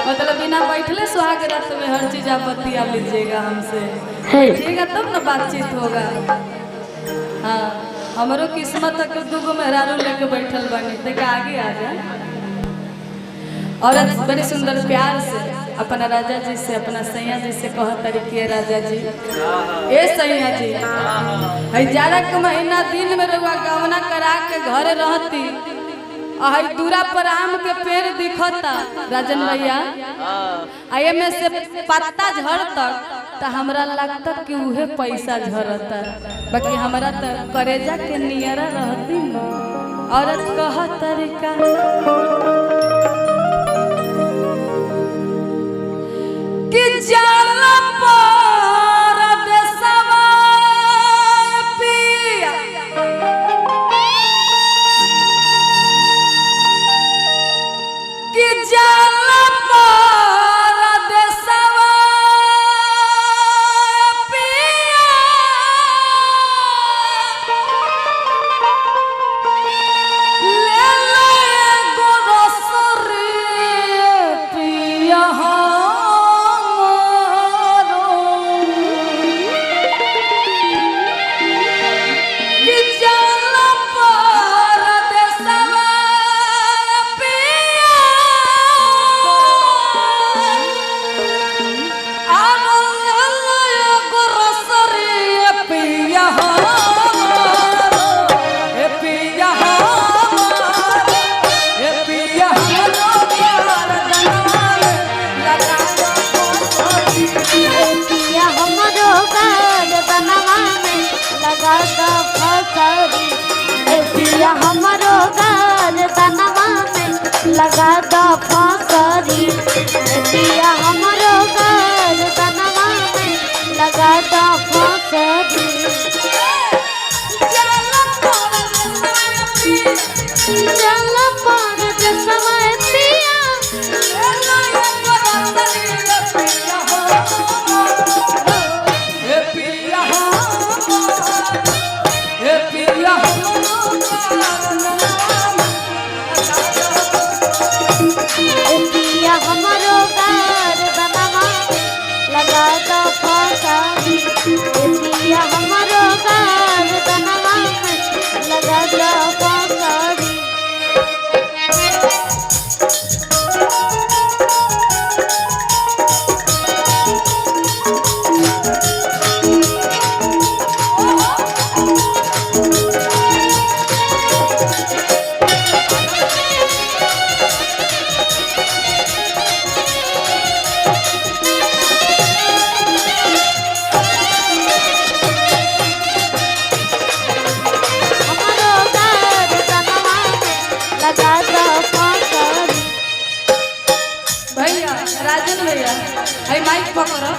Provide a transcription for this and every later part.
मतलब बिना बैठले सुहाग रात में हर चीज आप बतिया लीजिएगा हमसे, बैठिएगा तब ना बातचीत होगा। हाँ हमारो किस्मत है कि दूगो मेहरारू लेके बैठल बनी, देखा आगे आ जाए। औरत बड़ी सुंदर प्यार से अपना राजा जी से, अपना सैया जी से कह तरीके राजा जी, ए सैया जी, हई जाड़ा के महीना दिन में रउआ गवना करा के घर रहती, हई दूरा पर आम के पेड़ दिखता राजन भैया, आये में से पत्ता झड़ता तो हमरा लगता कि उहे पैसा झड़ता, बाकी हमरा तो करेजा के नियरा रहती। औरत कह तरीका कि जाला पर देसवा पिया, कि जाला पर देसवा पिया, ले ले गोरसरी पिया लगा दो फसरी, पिया हमरो घर तनवा में लगा दो फसरी। चल पर समय पिया, हमारो घर बनवा लगा दो फसरी, पिया हमारो घर बनवा लगा दो फसरी। भैया राजन भैया हई माइक पकड़ो,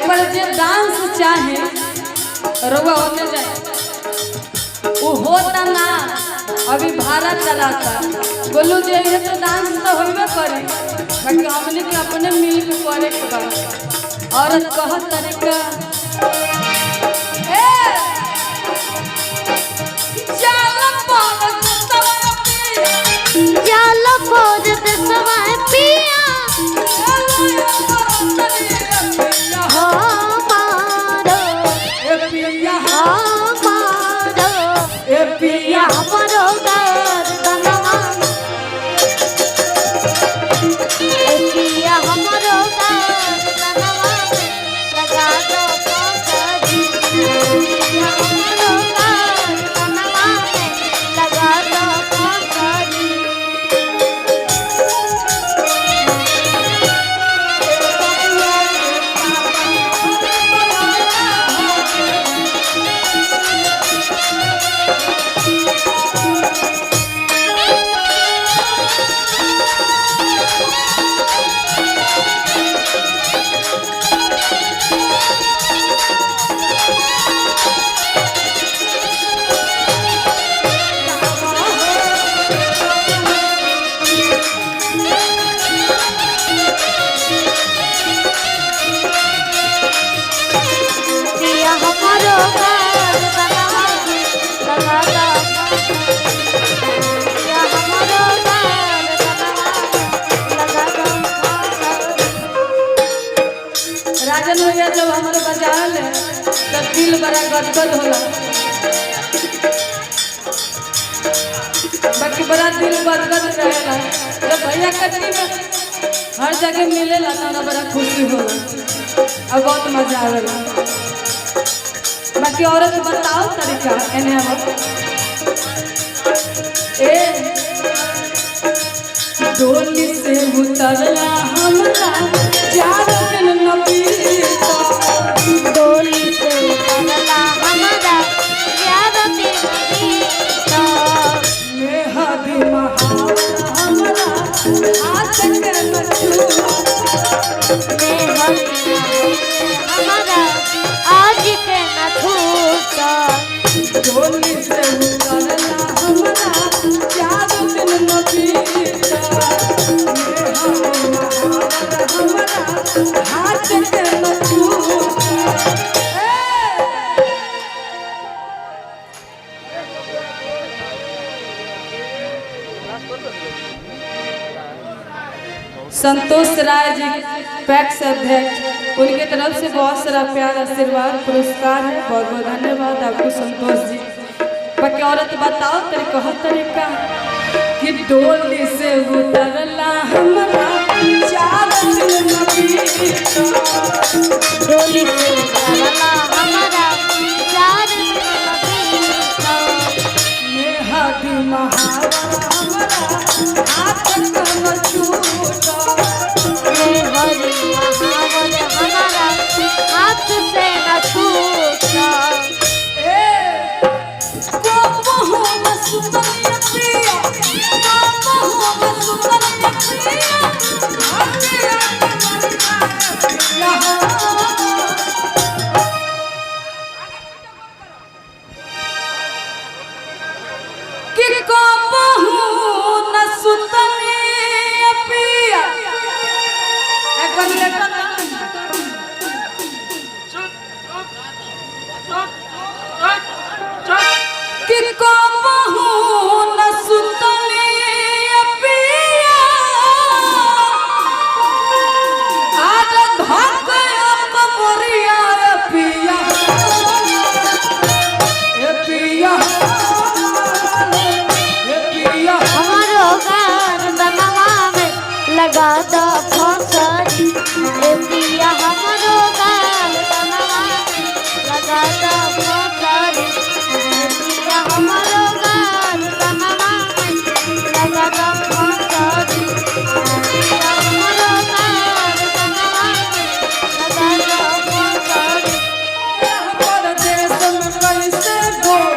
पर जे डांस चाहे रउआ होते जाए वो होता ना, अभी भाड़ा चलाता बोलू जे ये तो डांस तो होइबे करे, बाकी हमने के अपने मिल के करे के बा। औरत कह तरीका ए जाला पर देसवा पिया, पिया हमारो घर बनवा, पिया हमारो घर बनवा लगा दो फसरी, गदगद होला। बाकी बड़ा दिल गदगद रहेला जब भैया कटनी में हर जगह मिलेला तो बड़ा खुशी होला और बहुत मजा आवेला। बाकी औरत बताओ तरीका एने हम ए डोली से उतरला हमरा चार दिन न बीता। डोली से उतरला हमरा चार दिन न बीता। मेहदी महावर हमरा हाथ के न छूटा। मेहदी हमरा आज के न छूटा। डोली से उतरला हमरा चार दिन न बीता। हाथ के न छूटा। संतोष राय जी पैक्स अध्यक्ष, उनके तरफ से बहुत सारा प्यार आशीर्वाद पुरस्कार है। बहुत बहुत धन्यवाद आपको संतोष जी। बाकी औरत बताओ तरीका तरीका कि डोली से उतरला हमरा चार दिन न बीता। डोली से उतरला हमरा चार दिन न बीता। मेहदी महावर हमरा हाथ के न छूटा। मेहदी महावर हमारा हाथ से न छूटा। लगा दो फसरी ए पिया हमरो गाल बनवा लगा दो फसरी ए पिया हमरो गाल बनवा लगा दो फसरी ए पिया हमरो गाल बनवा लगा दो फसरी। हमारे देश में कैसे गोर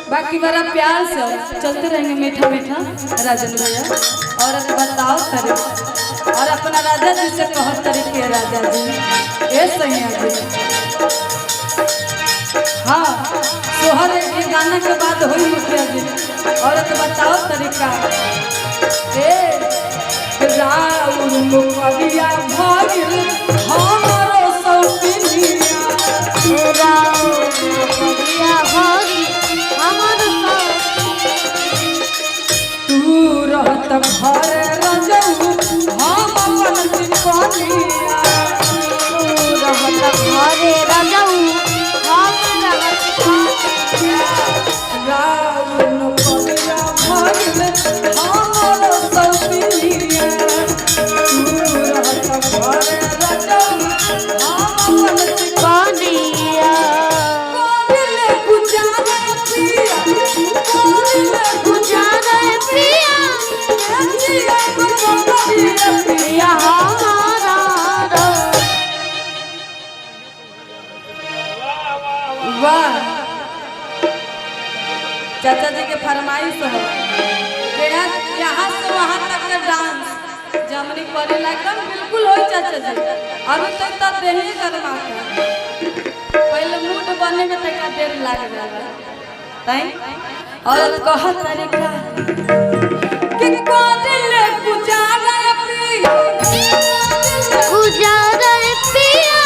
बाकी बड़ा प्यार से चलते रहेंगे मीठा मीठा राजन भैया। और बताओ तरी और अपना राजा जी से कहो तरीके राजा जी ये सही जी। हाँ सोहर ये गाना के बाद हुई मुखिया जी। और बताओ तरीका राउर मुखिया भइल हमरो सौतिनिया। राउर मुखिया भइल हमरो तू रहत घर रजऊ हम अपन चिपनिया। तू रहत घरे रजऊ हम रहत चिपनिया। राउर मुखिया भइल हमरो सौतिनिया। तू रहत घर रजऊ के फरमाइश हो कि यहाँ से वहाँ तक का डांस जमनी करे एकदम बिल्कुल हो चाचा जी। अभी तक तो देही गरमा पहले मूड बने में तक देर लाग जाला ताई औरत कह तरीका कि कोदिले गुजारा पिया गुजारा पिया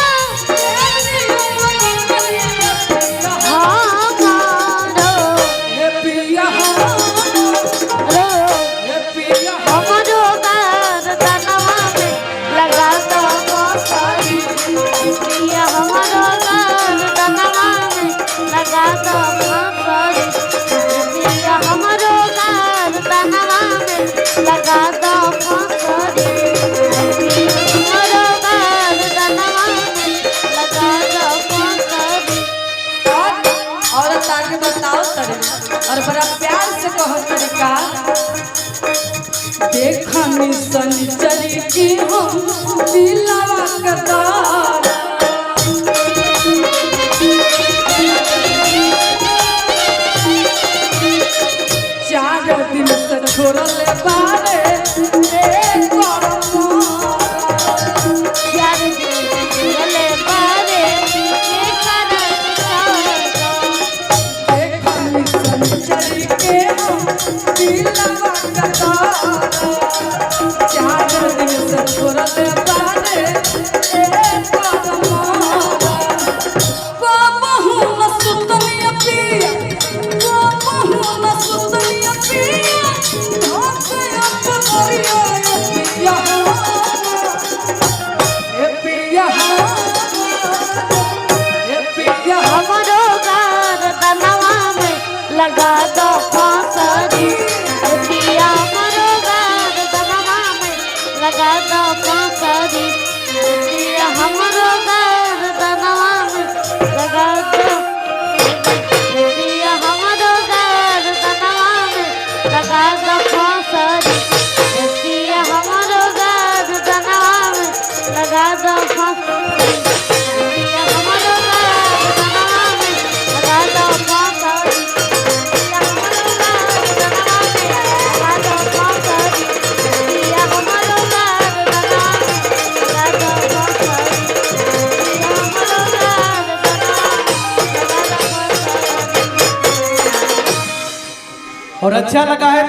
हाँ गारो हे पिया रो हे पिया हमरो गार दनवा में लगा दो मौसरी पिया हमरो गार दनवा में लगा दो मौसरी पिया हमरो गार दनवा में लगा दो मौसरी हमरो गार दनवा में लगा दो मौसरी। औरत आगे बताओ तरे और बड़ा प्यार से कहो तरीका देखनी सनिचरी की हम दिलवा कतार चार दिन से छोड़ले बारे एक यार दिले बारे के देखनी सनिचरी के हम दिलवा कतार चार दिन से छोड़ले बारे एक बाबू न सुतनिया पिया बाबू न सुतनिया पिया धोके अपनरिया पिया ए पिया ए पिया हमरो गार दनवा में लगा दो फांसरी पिया हमरो गार दनवा में लगा दो फांसरी पिया हमरो गार दनवा में लगा दो पिया हमरो गार दनवा में लगा दो फांसरी पिया हमरो गार दनवा में लगा दो फांसरी पिया हमरो गार दनवा में लगा दो फांसरी पिया हमरो गार दनवा में लगा दो फांसरी पिया हमरो गार दनवा में लगा दो फांसरी पिया हमरो गार दनवा में लगा दो फांसरी। और अच्छा लगा है।